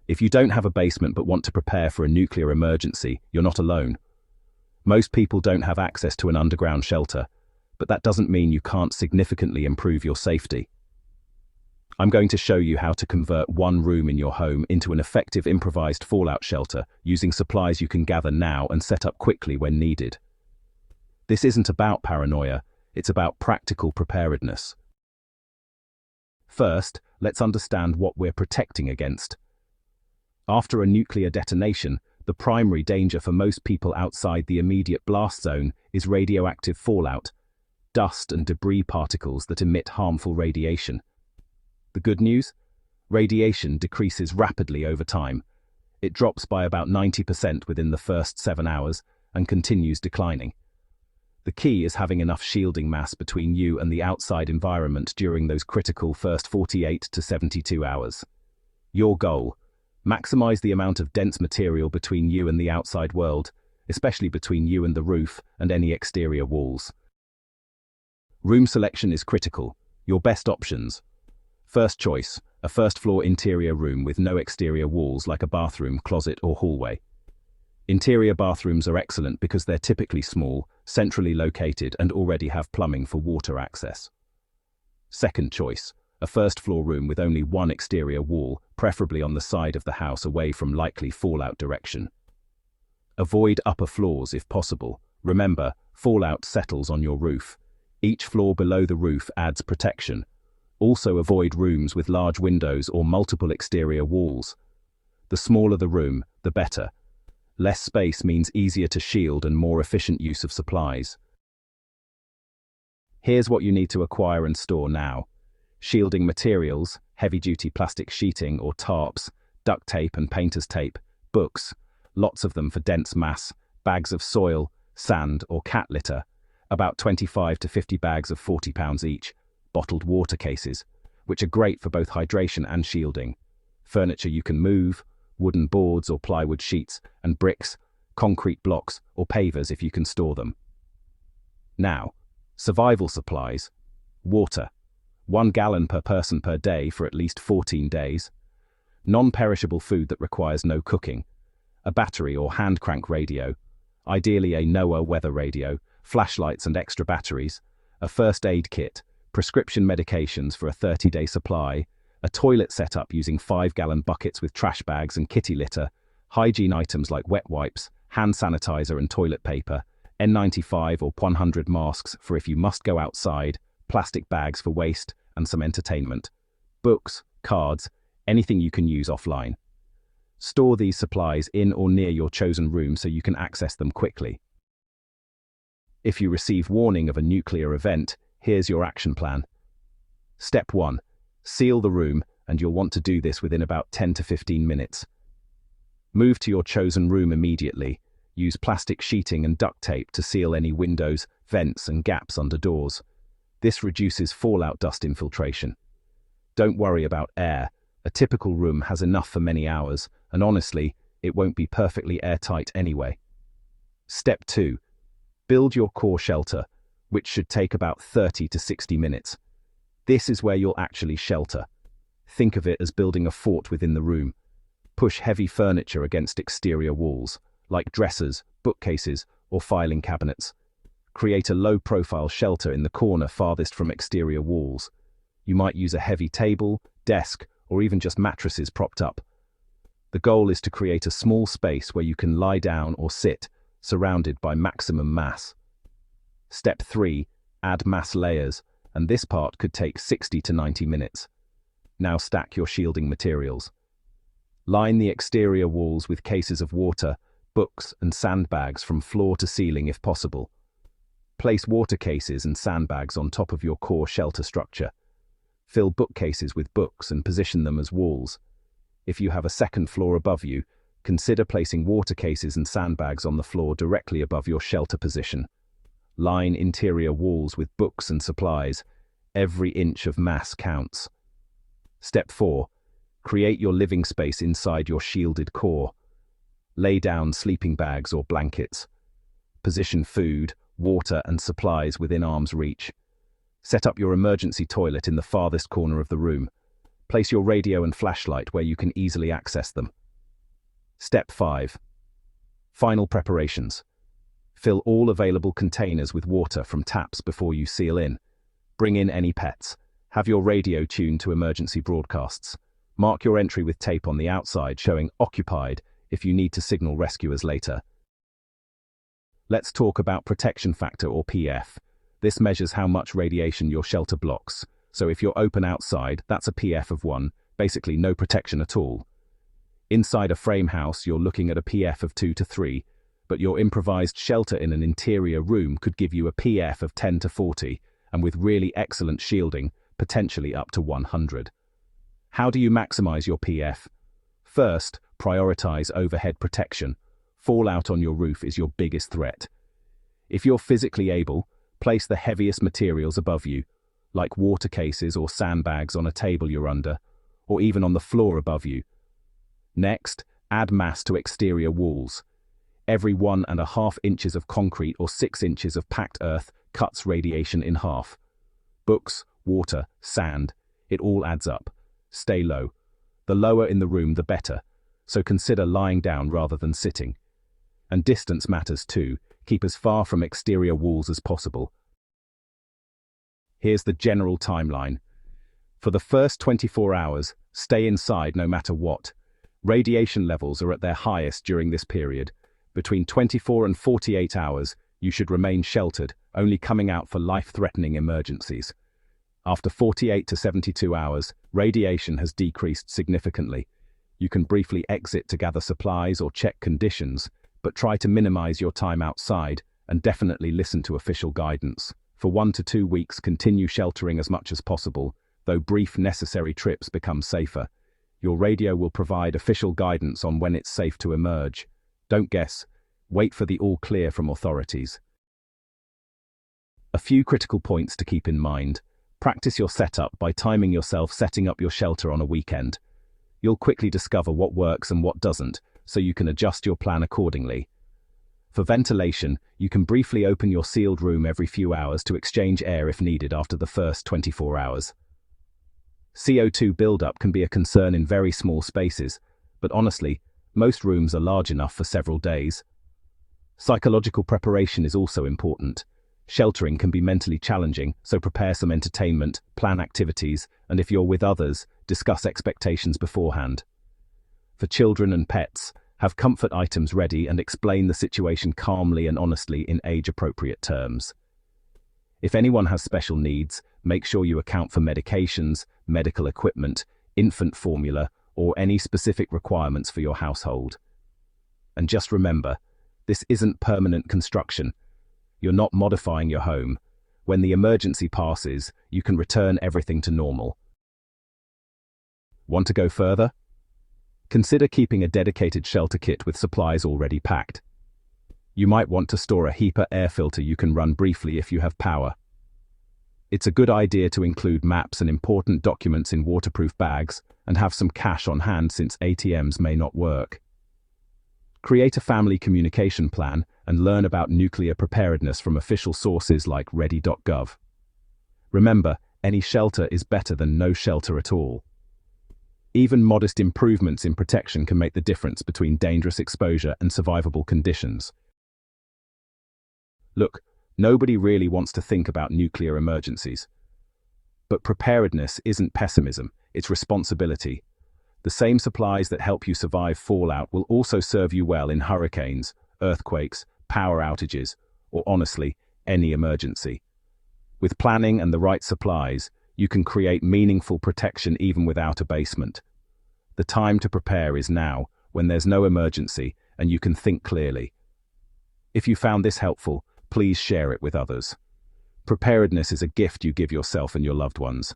If you don't have a basement but want to prepare for a nuclear emergency, you're not alone. Most people don't have access to an underground shelter, but that doesn't mean you can't significantly improve your safety. I'm going to show you how to convert one room in your home into an effective improvised fallout shelter using supplies you can gather now and set up quickly when needed. This isn't about paranoia, it's about practical preparedness. First, let's understand what we're protecting against. After a nuclear detonation, the primary danger for most people outside the immediate blast zone is radioactive fallout, dust and debris particles that emit harmful radiation. The good news? Radiation decreases rapidly over time. It drops by about 90% within the first 7 hours and continues declining. The key is having enough shielding mass between you and the outside environment during those critical first 48 to 72 hours. Your goal: maximize the amount of dense material between you and the outside world, especially between you and the roof and any exterior walls. Room selection is critical. Your best options. First choice, a first-floor interior room with no exterior walls like a bathroom, closet, or hallway. Interior bathrooms are excellent because they're typically small, centrally located, and already have plumbing for water access. Second choice, a first-floor room with only one exterior wall, preferably on the side of the house away from likely fallout direction. Avoid upper floors if possible. Remember, fallout settles on your roof. Each floor below the roof adds protection. Also avoid rooms with large windows or multiple exterior walls. The smaller the room, the better. Less space means easier to shield and more efficient use of supplies. Here's what you need to acquire and store now. Shielding materials, heavy-duty plastic sheeting or tarps, duct tape and painter's tape, books, lots of them for dense mass, bags of soil, sand or cat litter, about 25 to 50 bags of 40 pounds each, bottled water cases, which are great for both hydration and shielding, furniture you can move, wooden boards or plywood sheets, and bricks, concrete blocks or pavers if you can store them. Now, survival supplies. Water. 1 gallon per person per day for at least 14 days. Non-perishable food that requires no cooking. A battery or hand crank radio. Ideally a NOAA weather radio, flashlights and extra batteries. A first aid kit. Prescription medications for a 30-day supply, a toilet setup using 5-gallon buckets with trash bags and kitty litter, hygiene items like wet wipes, hand sanitizer and toilet paper, N95 or 100 masks for if you must go outside, plastic bags for waste, and some entertainment. Books, cards, anything you can use offline. Store these supplies in or near your chosen room so you can access them quickly. If you receive warning of a nuclear event, here's your action plan. Step 1. Seal the room, and you'll want to do this within about 10 to 15 minutes. Move to your chosen room immediately. Use plastic sheeting and duct tape to seal any windows, vents, and gaps under doors. This reduces fallout dust infiltration. Don't worry about air. A typical room has enough for many hours, and honestly, it won't be perfectly airtight anyway. Step 2. Build your core shelter, which should take about 30 to 60 minutes. This is where you'll actually shelter. Think of it as building a fort within the room. Push heavy furniture against exterior walls, like dressers, bookcases, or filing cabinets. Create a low-profile shelter in the corner farthest from exterior walls. You might use a heavy table, desk, or even just mattresses propped up. The goal is to create a small space where you can lie down or sit, surrounded by maximum mass. Step 3. Add mass layers, and this part could take 60 to 90 minutes. Now stack your shielding materials. Line the exterior walls with cases of water, books, and sandbags from floor to ceiling if possible. Place water cases and sandbags on top of your core shelter structure. Fill bookcases with books and position them as walls. If you have a second floor above you, consider placing water cases and sandbags on the floor directly above your shelter position. Line interior walls with books and supplies. Every inch of mass counts. Step 4. Create your living space inside your shielded core. Lay down sleeping bags or blankets. Position food, water, and supplies within arm's reach. Set up your emergency toilet in the farthest corner of the room. Place your radio and flashlight where you can easily access them. Step 5. Final preparations. Fill all available containers with water from taps before you seal in. Bring in any pets. Have your radio tuned to emergency broadcasts. Mark your entry with tape on the outside showing occupied if you need to signal rescuers later. Let's talk about protection factor or PF. This measures how much radiation your shelter blocks. So if you're open outside, that's a PF of 1, basically no protection at all. Inside a frame house, you're looking at a PF of 2 to 3, but your improvised shelter in an interior room could give you a PF of 10 to 40, and with really excellent shielding, potentially up to 100. How do you maximize your PF? First, prioritize overhead protection. Fallout on your roof is your biggest threat. If you're physically able, place the heaviest materials above you, like water cases or sandbags on a table you're under, or even on the floor above you. Next, add mass to exterior walls. Every 1.5 inches of concrete or 6 inches of packed earth cuts radiation in half. Books, water, sand, it all adds up. Stay low. The lower in the room, the better, so consider lying down rather than sitting. And distance matters too. Keep as far from exterior walls as possible. Here's the general timeline. For the first 24 hours, stay inside no matter what. Radiation levels are at their highest during this period. Between 24 and 48 hours, you should remain sheltered, only coming out for life-threatening emergencies. After 48 to 72 hours, radiation has decreased significantly. You can briefly exit to gather supplies or check conditions, but try to minimize your time outside and definitely listen to official guidance. For 1 to 2 weeks, continue sheltering as much as possible, though brief necessary trips become safer. Your radio will provide official guidance on when it's safe to emerge. Don't guess. Wait for the all clear from authorities. A few critical points to keep in mind. Practice your setup by timing yourself setting up your shelter on a weekend. You'll quickly discover what works and what doesn't, so you can adjust your plan accordingly. For ventilation, you can briefly open your sealed room every few hours to exchange air if needed after the first 24 hours. CO2 buildup can be a concern in very small spaces, but honestly, most rooms are large enough for several days. Psychological preparation is also important. Sheltering can be mentally challenging, so prepare some entertainment, plan activities, and if you're with others, discuss expectations beforehand. For children and pets, have comfort items ready and explain the situation calmly and honestly in age-appropriate terms. If anyone has special needs, make sure you account for medications, medical equipment, infant formula, or any specific requirements for your household. And just remember, this isn't permanent construction. You're not modifying your home. When the emergency passes, you can return everything to normal. Want to go further? Consider keeping a dedicated shelter kit with supplies already packed. You might want to store a HEPA air filter you can run briefly if you have power. It's a good idea to include maps and important documents in waterproof bags and have some cash on hand since ATMs may not work. Create a family communication plan and learn about nuclear preparedness from official sources like ready.gov. Remember, any shelter is better than no shelter at all. Even modest improvements in protection can make the difference between dangerous exposure and survivable conditions. Look, nobody really wants to think about nuclear emergencies. But preparedness isn't pessimism, it's responsibility. The same supplies that help you survive fallout will also serve you well in hurricanes, earthquakes, power outages, or honestly, any emergency. With planning and the right supplies, you can create meaningful protection even without a basement. The time to prepare is now, when there's no emergency and you can think clearly. If you found this helpful, please share it with others. Preparedness is a gift you give yourself and your loved ones.